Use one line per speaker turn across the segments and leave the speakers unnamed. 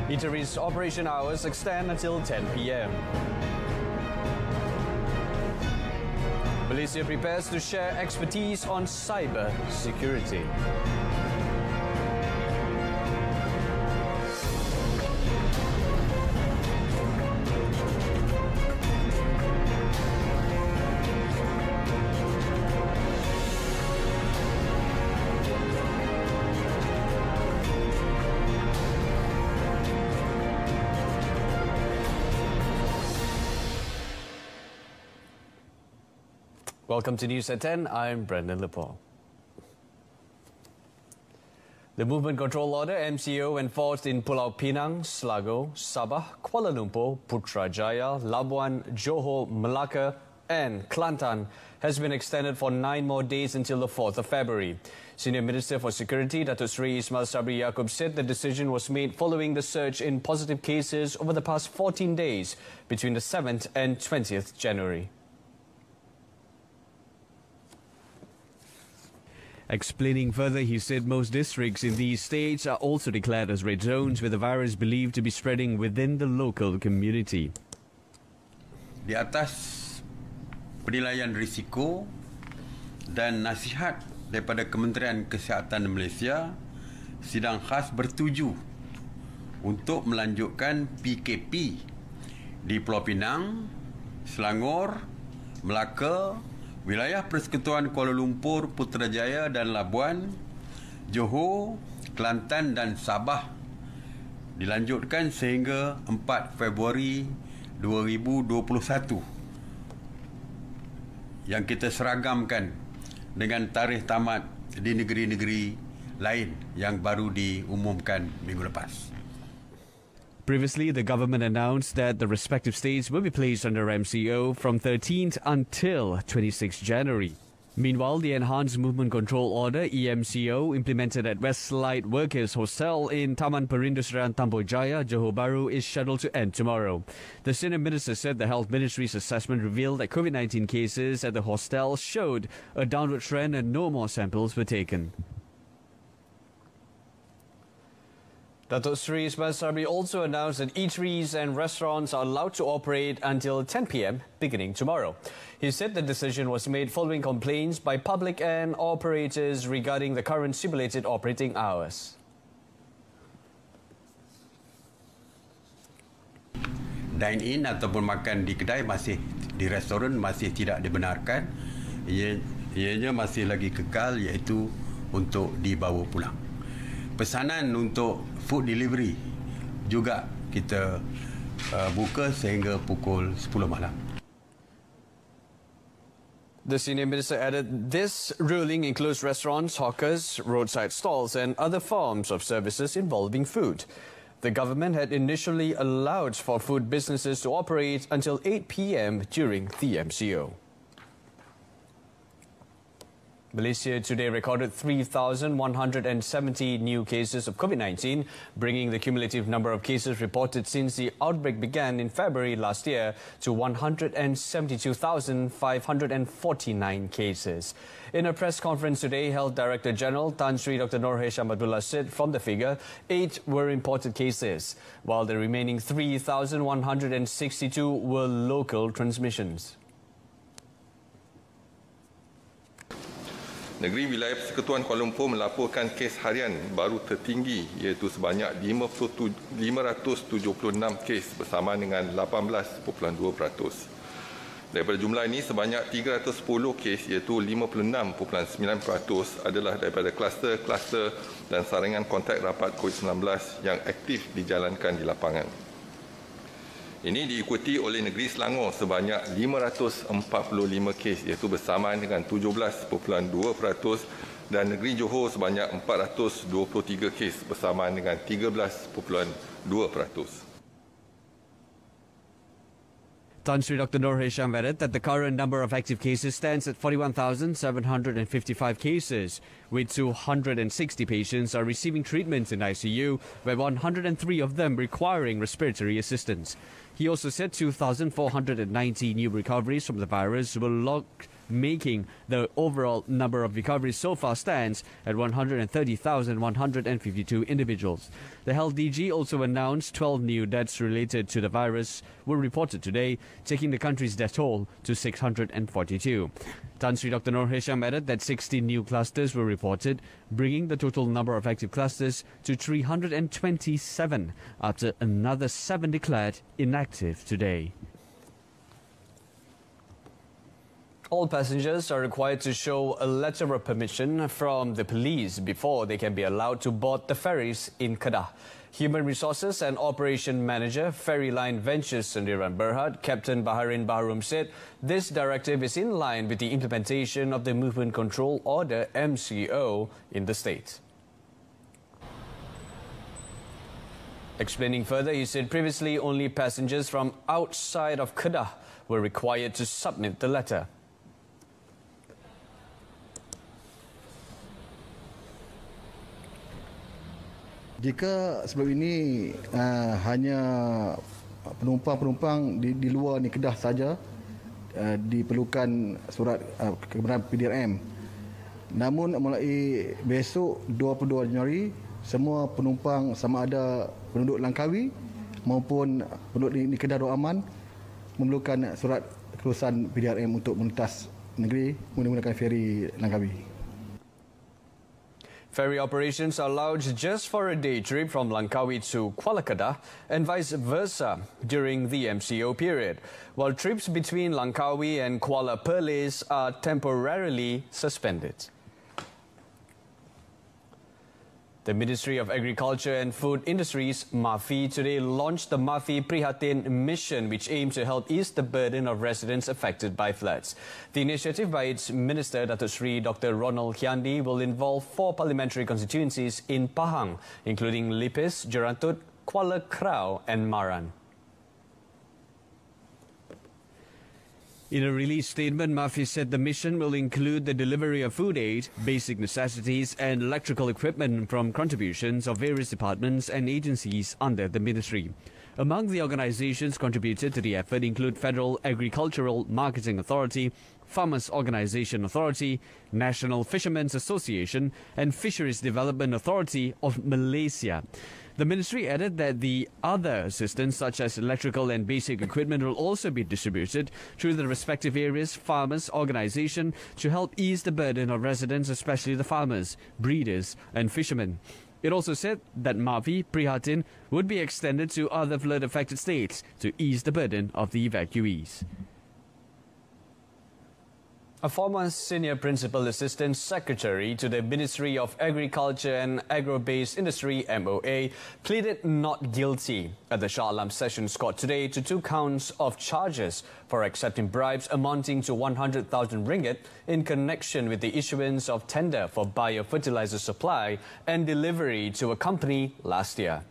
Eateries operation hours extend until 10 p.m. Malaysia prepares to share expertise on cyber security. Welcome to News at 10. I'm Brendan Lepore. The Movement Control Order MCO enforced in Pulau Pinang, Selangor, Sabah, Kuala Lumpur, Putrajaya, Labuan, Johor, Melaka and Kelantan has been extended for 9 more days until the 4th of February. Senior Minister for Security, Datuk Seri Ismail Sabri Yaakob said the decision was made following the surge in positive cases over the past 14 days between the 7th and 20th January. Explaining further, he said most districts in these states are also declared as red zones with the virus believed to be spreading within the local community.
Di atas penilaian risiko dan nasihat daripada Kementerian Kesihatan Malaysia, sidang khas bertuju untuk melanjutkan PKP di Pulau Pinang, Selangor, Melaka, wilayah Persekutuan Kuala Lumpur, Putrajaya dan Labuan, Johor, Kelantan dan Sabah dilanjutkan sehingga 4 Februari 2021 yang kita seragamkan dengan tarikh tamat di negeri-negeri lain yang baru diumumkan minggu lepas.
Previously, the government announced that the respective states will be placed under MCO from 13th until 26 January. Meanwhile, the Enhanced Movement Control Order EMCO implemented at Westlight Workers Hostel in Taman Perindustrian Tambor Jaya, Johor Bahru is scheduled to end tomorrow. The Senior Minister said the Health Ministry's assessment revealed that COVID-19 cases at the hostel showed a downward trend and no more samples were taken. Datuk Seri Ismail Sabri also announced that eateries and restaurants are allowed to operate until 10 p.m. beginning tomorrow. He said the decision was made following complaints by public and operators regarding the current stipulated operating hours.
Dine-in ataupun makan di kedai di restoran masih tidak dibenarkan. Ianya masih lagi kekal iaitu untuk dibawa pulang. Pesanan untuk food delivery juga kita buka sehingga pukul 10 malam.
The Senior Minister added this ruling includes restaurants, hawkers, roadside stalls and other forms of services involving food. The government had initially allowed for food businesses to operate until 8 p.m. during the MCO. Malaysia today recorded 3,170 new cases of COVID-19, bringing the cumulative number of cases reported since the outbreak began in February last year to 172,549 cases. In a press conference today, Health Director General Tan Sri Dr. Noor Hisham Abdullah said from the figure, 8 were imported cases, while the remaining 3,162 were local transmissions.
Negeri Wilayah Persekutuan Kuala Lumpur melaporkan kes harian baru tertinggi iaitu sebanyak 576 kes bersama dengan 18.2%. Daripada jumlah ini, sebanyak 310 kes iaitu 56.9% adalah daripada kluster-kluster dan saringan kontak rapat COVID-19 yang aktif dijalankan di lapangan. Ini diikuti oleh negeri Selangor sebanyak 545 kes iaitu bersamaan dengan 17.2% dan negeri Johor sebanyak 423 kes bersamaan dengan 13.2%.
Tan Sri Dr. Noor Hisham added that the current number of active cases stands at 41,755 cases, with 260 patients are receiving treatment in ICU, where 103 of them requiring respiratory assistance. He also said 2,490 new recoveries from the virus were logged making the overall number of recoveries so far stands at 130,152 individuals. The Health DG also announced 12 new deaths related to the virus were reported today, taking the country's death toll to 642. Tan Sri Dr. Nur Hisham added that 16 new clusters were reported, bringing the total number of active clusters to 327 after another 7 declared inactive today. All passengers are required to show a letter of permission from the police before they can be allowed to board the ferries in Kedah. Human Resources and Operation Manager, Ferry Line Ventures Sendirian Berhad, Captain Baharin Baharum said this directive is in line with the implementation of the Movement Control Order MCO in the state. Explaining further, he said previously only passengers from outside of Kedah were required to submit the letter.
Jika sebelum ini hanya penumpang-penumpang di luar ni Kedah saja diperlukan surat kebenaran PDRM. Namun mulai besok 22 Januari semua penumpang sama ada penduduk Langkawi maupun penduduk di Kedah Dua Aman memerlukan surat kelulusan PDRM untuk melintas negeri menggunakan feri Langkawi.
Ferry operations are allowed just for a day trip from Langkawi to Kuala Kedah and vice versa during the MCO period, while trips between Langkawi and Kuala Perlis are temporarily suspended. The Ministry of Agriculture and Food Industries, MAFI, today launched the MAFI Prihatin mission, which aims to help ease the burden of residents affected by floods. The initiative by its Minister, Datuk Sri Dr. Ronald Hyandi, will involve 4 parliamentary constituencies in Pahang, including Lipis, Jerantut, Kuala Krau and Maran. In a release statement, MAFI said the mission will include the delivery of food aid, basic necessities and electrical equipment from contributions of various departments and agencies under the ministry. Among the organizations contributed to the effort include Federal Agricultural Marketing Authority, Farmers Organisation Authority, National Fishermen's Association and Fisheries Development Authority of Malaysia. The ministry added that the other assistance such as electrical and basic equipment will also be distributed through the respective areas' farmers' organisation to help ease the burden of residents, especially the farmers, breeders and fishermen. It also said that MAFI Prihatin would be extended to other flood-affected states to ease the burden of the evacuees. A former Senior Principal Assistant Secretary to the Ministry of Agriculture and Agro-Based Industry (MOA) pleaded not guilty at the Shah Alam Sessions Court today to 2 counts of charges for accepting bribes amounting to 100,000 ringgit in connection with the issuance of tender for biofertilizer supply and delivery to a company last year.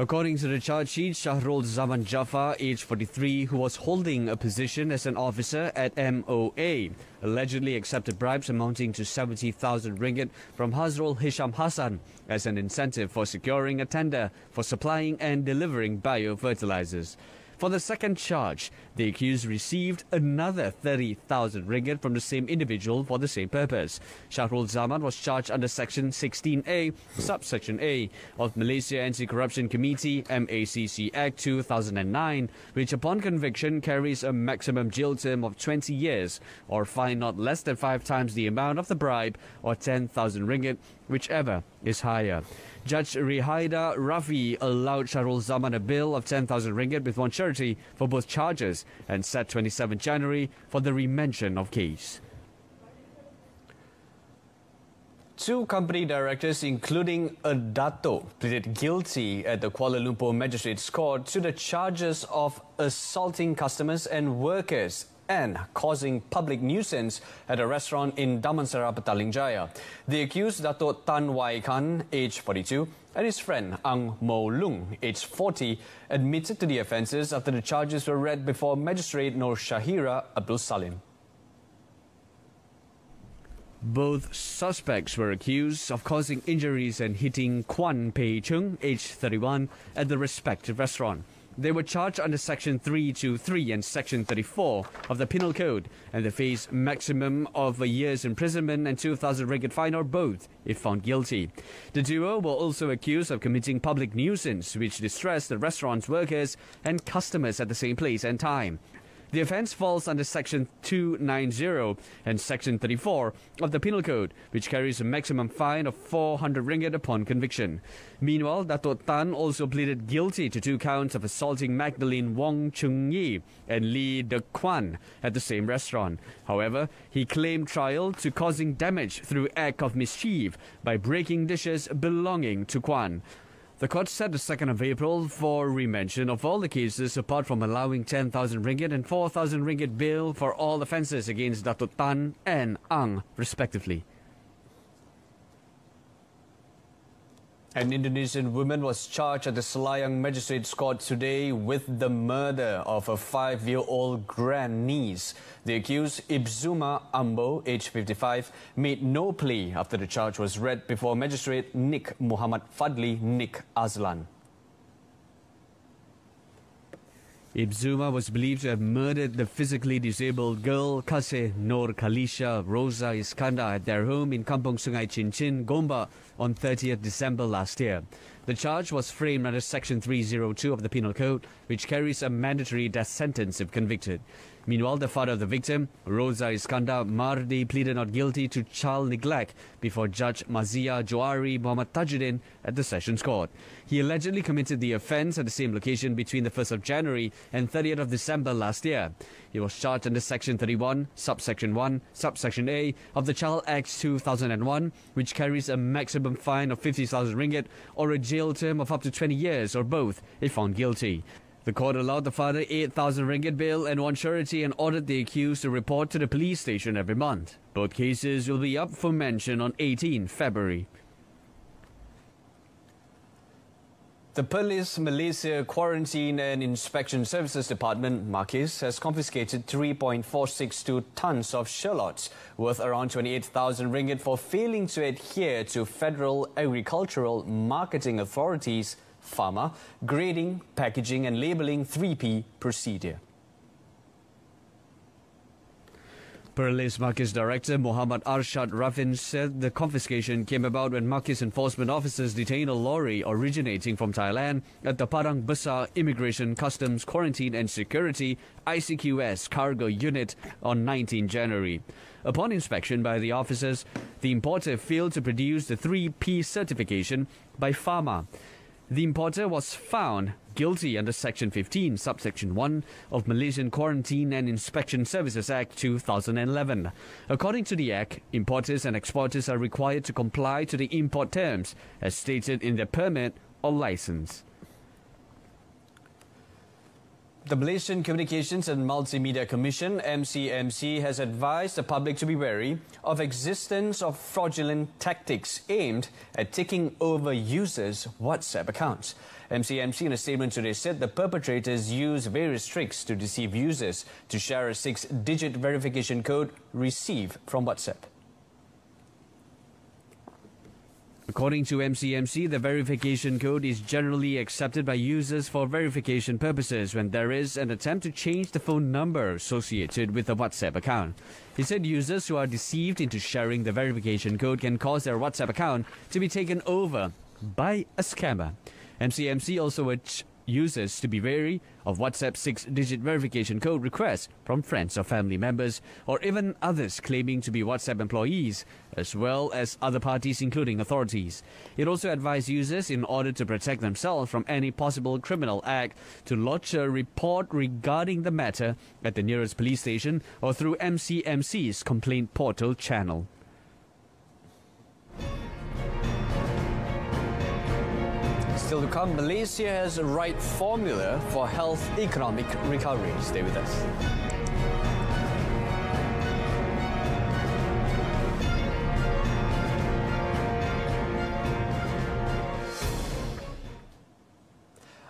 According to the charge sheet, Shahrul Zaman Jaffar, aged 43, who was holding a position as an officer at MOA, allegedly accepted bribes amounting to 70,000 ringgit from Hazrul Hisham Hassan as an incentive for securing a tender for supplying and delivering biofertilizers. For the second charge, the accused received another 30,000 ringgit from the same individual for the same purpose. Shahrul Zaman was charged under Section 16A, Subsection A of Malaysia Anti-Corruption Committee MACC Act 2009, which upon conviction carries a maximum jail term of 20 years or fine not less than 5 times the amount of the bribe or 10,000 ringgit, whichever is higher. Judge Rihaida Rafi allowed Shahrul Zaman a bill of 10,000 ringgit with one surety for both charges and set 27 January for the remention of case. 2 company directors, including a Dato', pleaded guilty at the Kuala Lumpur Magistrates Court to the charges of assaulting customers and workers and causing public nuisance at a restaurant in Damansara, Petaling Jaya. The accused, Dato' Tan Wai Khan, aged 42, and his friend Ang Mo Lung, aged 40, admitted to the offences after the charges were read before Magistrate Nur Shahira Abdul Salim. Both suspects were accused of causing injuries and hitting Kwan Pei Chung, aged 31, at the respective restaurant. They were charged under Section 323 and Section 34 of the Penal Code, and they face maximum of a year's imprisonment and 2,000 ringgit fine or both if found guilty. The duo were also accused of committing public nuisance, which distressed the restaurant's workers and customers at the same place and time. The offence falls under Section 290 and Section 34 of the Penal Code, which carries a maximum fine of 400 ringgit upon conviction. Meanwhile, Dato' Tan also pleaded guilty to 2 counts of assaulting Magdalene Wong Chung Yi and Lee De Kwan at the same restaurant. However, he claimed trial to causing damage through act of mischief by breaking dishes belonging to Kwan. The court set the 2nd of April for remention of all the cases apart from allowing 10,000 ringgit and 4,000 ringgit bail for all offences against Dato' Tan and Ang, respectively. An Indonesian woman was charged at the Selayang Magistrates Court today with the murder of a 5-year-old grandniece. The accused, Ibzuma Ambo, aged 55, made no plea after the charge was read before Magistrate Nik Muhammad Fadli Nik Azlan. Ibzuma was believed to have murdered the physically disabled girl Kasih Nur Khalisha Rosa Iskandar at their home in Kampung Sungai Cincin, Gombak on 30th December last year. The charge was framed under Section 302 of the Penal Code, which carries a mandatory death sentence if convicted. Meanwhile, the father of the victim, Rosa Iskandar Mardi, pleaded not guilty to child neglect before Judge Mazia Johari Muhammad Tajuddin at the Sessions Court. He allegedly committed the offence at the same location between the 1st of January and 30th of December last year. He was charged under Section 31, Subsection 1, Subsection A of the Child Act 2001, which carries a maximum fine of 50,000 ringgit or a jail term of up to 20 years or both if found guilty. The court allowed the father 8,000 ringgit bail and one surety and ordered the accused to report to the police station every month. Both cases will be up for mention on 18 February. The Police Malaysia Quarantine and Inspection Services Department, Makis, has confiscated 3.462 tons of shallots worth around 28,000 ringgit for failing to adhere to Federal Agricultural Marketing Authority's Pharma, grading, packaging and labelling 3P procedure. Police Makis Director Muhammad Arshad Rafin said the confiscation came about when Makis enforcement officers detained a lorry originating from Thailand at the Padang Besar Immigration, Customs, Quarantine and Security ICQS cargo unit on 19 January. Upon inspection by the officers, the importer failed to produce the 3P certification by Pharma. The importer was found guilty under Section 15, Subsection 1 of Malaysian Quarantine and Inspection Services Act 2011. According to the Act, importers and exporters are required to comply to the import terms as stated in their permit or license. The Malaysian Communications and Multimedia Commission, MCMC, has advised the public to be wary of existence of fraudulent tactics aimed at taking over users' WhatsApp accounts. MCMC in a statement today said the perpetrators use various tricks to deceive users to share a 6-digit verification code received from WhatsApp. According to MCMC, the verification code is generally accepted by users for verification purposes when there is an attempt to change the phone number associated with a WhatsApp account. He said users who are deceived into sharing the verification code can cause their WhatsApp account to be taken over by a scammer. MCMC also urged users to be wary of WhatsApp 6-digit verification code requests from friends or family members or even others claiming to be WhatsApp employees, as well as other parties including authorities. It also advised users, in order to protect themselves from any possible criminal act, to lodge a report regarding the matter at the nearest police station or through MCMC's complaint portal channel. Still to come, Malaysia has the right formula for health economic recovery. Stay with us.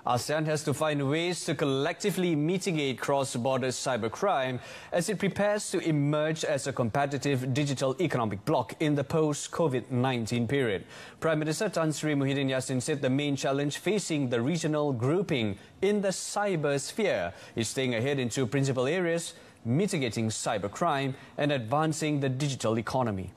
ASEAN has to find ways to collectively mitigate cross-border cybercrime as it prepares to emerge as a competitive digital economic bloc in the post-COVID-19 period. Prime Minister Tan Sri Muhyiddin Yassin said the main challenge facing the regional grouping in the cyber sphere is staying ahead in two principal areas: mitigating cybercrime and advancing the digital economy.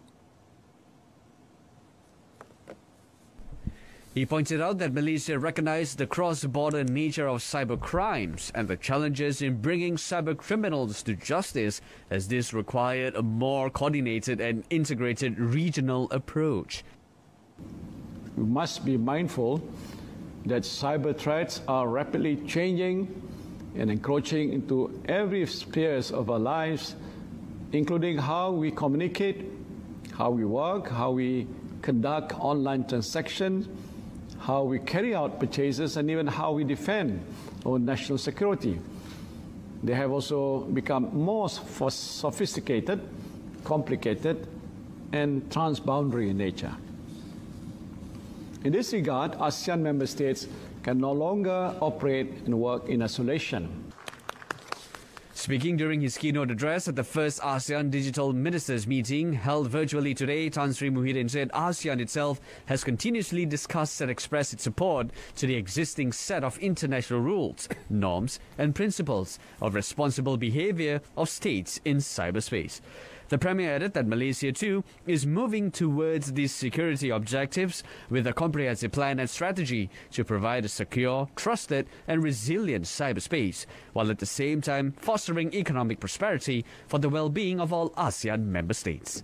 He pointed out that Malaysia recognized the cross-border nature of cyber crimes and the challenges in bringing cyber criminals to justice, as this required a more coordinated and integrated regional approach.
We must be mindful that cyber threats are rapidly changing and encroaching into every sphere of our lives, including how we communicate, how we work, how we conduct online transactions, how we carry out purchases, and even how we defend our national security. They have also become more sophisticated, complicated, and transboundary in nature. In this regard, ASEAN member states can no longer operate and work in isolation.
Speaking during his keynote address at the first ASEAN Digital Ministers meeting held virtually today, Tan Sri Muhyiddin said ASEAN itself has continuously discussed and expressed its support to the existing set of international rules, norms and principles of responsible behavior of states in cyberspace. The Premier added that Malaysia too is moving towards these security objectives with a comprehensive plan and strategy to provide a secure, trusted and resilient cyberspace, while at the same time fostering economic prosperity for the well-being of all ASEAN member states.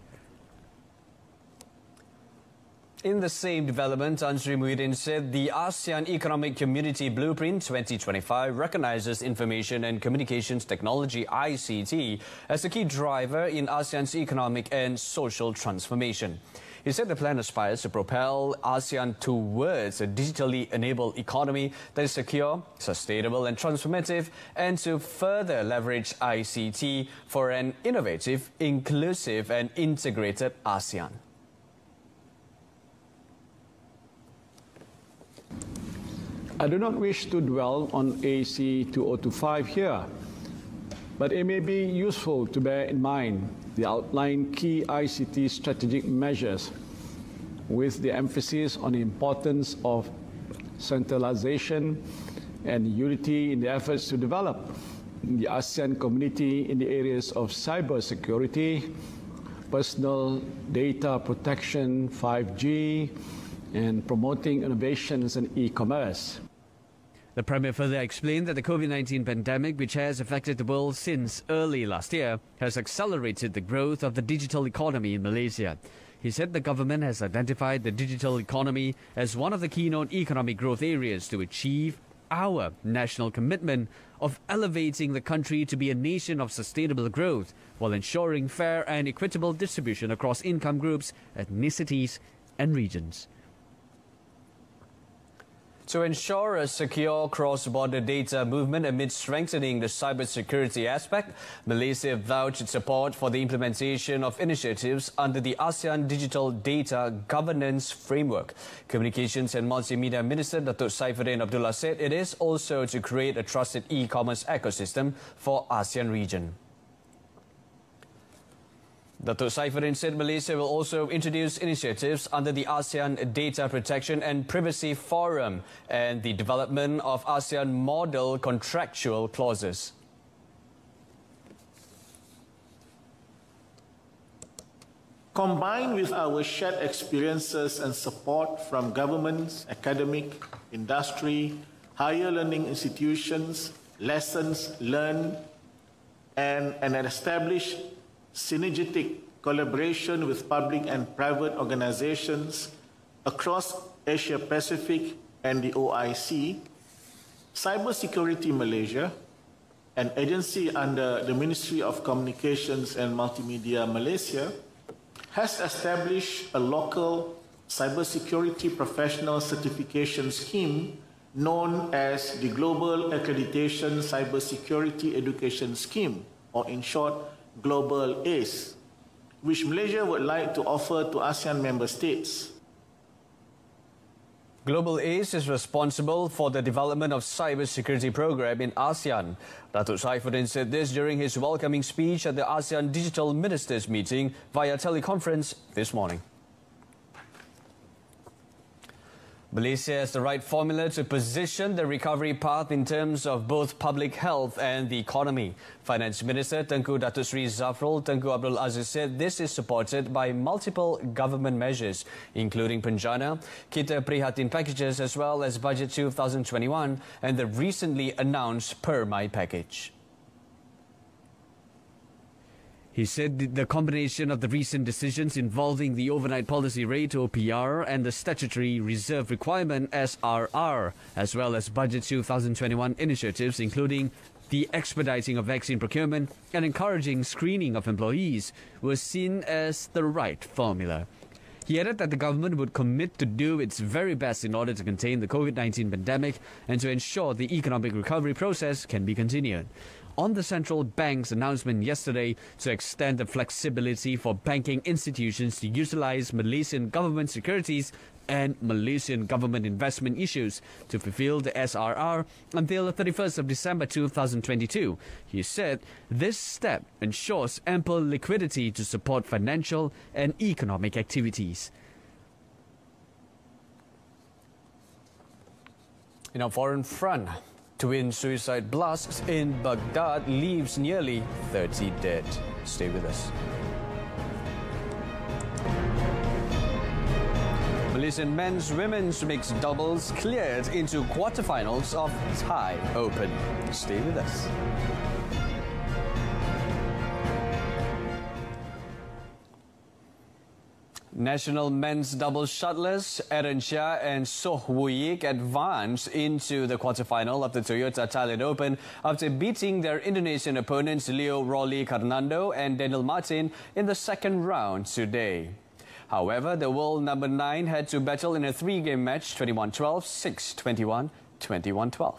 In the same development, Tan Sri Muhyiddin said the ASEAN Economic Community Blueprint 2025 recognizes information and communications technology (ICT) as a key driver in ASEAN's economic and social transformation. He said the plan aspires to propel ASEAN towards a digitally enabled economy that is secure, sustainable and transformative, and to further leverage ICT for an innovative, inclusive and integrated ASEAN.
I do not wish to dwell on AC 2025 here, but it may be useful to bear in mind the outlined key ICT strategic measures with the emphasis on the importance of centralization and unity in the efforts to develop the ASEAN community in the areas of cyber security, personal data protection, 5G, and promoting innovations in e-commerce.
The Premier further explained that the COVID-19 pandemic, which has affected the world since early last year, has accelerated the growth of the digital economy in Malaysia. He said the government has identified the digital economy as one of the keynote economic growth areas to achieve our national commitment of elevating the country to be a nation of sustainable growth while ensuring fair and equitable distribution across income groups, ethnicities and regions. To ensure a secure cross-border data movement amid strengthening the cybersecurity aspect, Malaysia vouched its support for the implementation of initiatives under the ASEAN Digital Data Governance Framework. Communications and Multimedia Minister Datuk Saifuddin Abdullah said it is also to create a trusted e-commerce ecosystem for ASEAN region. Datuk Saifuddin said Malaysia will also introduce initiatives under the ASEAN Data Protection and Privacy Forum and the development of ASEAN model contractual clauses.
Combined with our shared experiences and support from governments, academic, industry, higher learning institutions, lessons learned, and an established synergetic collaboration with public and private organizations across Asia-Pacific and the OIC, Cybersecurity Malaysia, an agency under the Ministry of Communications and Multimedia Malaysia, has established a local cybersecurity professional certification scheme known as the Global Accreditation Cybersecurity Education Scheme, or in short, Global ACE, which Malaysia would like to offer to ASEAN member states.
Global Ace is responsible for the development of cybersecurity program in ASEAN. Datuk Saifuddin said this during his welcoming speech at the ASEAN Digital Ministers meeting via teleconference this morning. Malaysia has the right formula to position the recovery path in terms of both public health and the economy. Finance Minister Tengku Datuk Seri Zafrul Tengku Abdul Aziz said this is supported by multiple government measures, including Penjana, Kita Prihatin packages as well as Budget 2021 and the recently announced Perma package. He said the combination of the recent decisions involving the overnight policy rate OPR and the statutory reserve requirement SRR, as well as Budget 2021 initiatives including the expediting of vaccine procurement and encouraging screening of employees, was seen as the right formula. He added that the government would commit to do its very best in order to contain the COVID-19 pandemic and to ensure the economic recovery process can be continued. On the central bank's announcement yesterday to extend the flexibility for banking institutions to utilize Malaysian government securities and Malaysian government investment issues to fulfill the SRR until the 31st of December 2022. He said this step ensures ample liquidity to support financial and economic activities. In our foreign front, twin suicide blasts in Baghdad leaves nearly 30 dead. Stay with us. Malaysian men's-women's mixed doubles cleared into quarterfinals of Thai Open. Stay with us. National men's doubles shuttlers Aaron Chia and Soh Woo Yik advanced into the quarterfinal of the Toyota Thailand Open after beating their Indonesian opponents Leo Rolly Carnando and Daniel Martin in the second round today. However, the world number 9 had to battle in a 3-game match 21-12, 6-21, 21-12.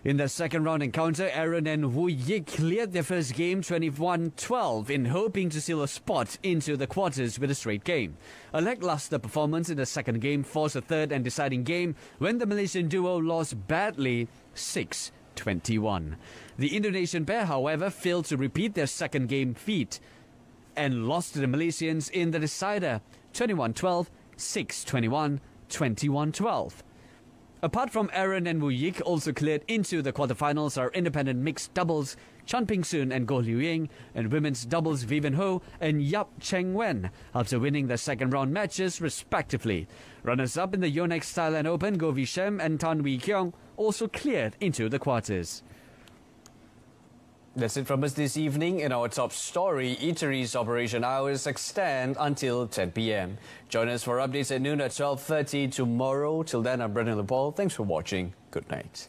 In the second round encounter, Aaron and Woo Yik cleared their first game 21-12 in hoping to seal a spot into the quarters with a straight game. A lackluster performance in the second game forced a third and deciding game when the Malaysian duo lost badly 6-21. The Indonesian pair, however, failed to repeat their second game feat and lost to the Malaysians in the decider 21-12, 6-21, 21-12. Apart from Aaron and Woo Yik, also cleared into the quarterfinals are independent mixed doubles Chan Ping Soon and Goh Liu Ying, and women's doubles Vivian Ho and Yap Cheng Wen, after winning their second round matches respectively. Runners-up in the Yonex Thailand Open, Goh Vi Shem and Tan Wee Kiong, also cleared into the quarters. That's it from us this evening. In our top story, eateries operation hours extend until 10 p.m. Join us for updates at noon at 12:30 tomorrow. Till then, I'm Brendan LePaul. Thanks for watching. Good night.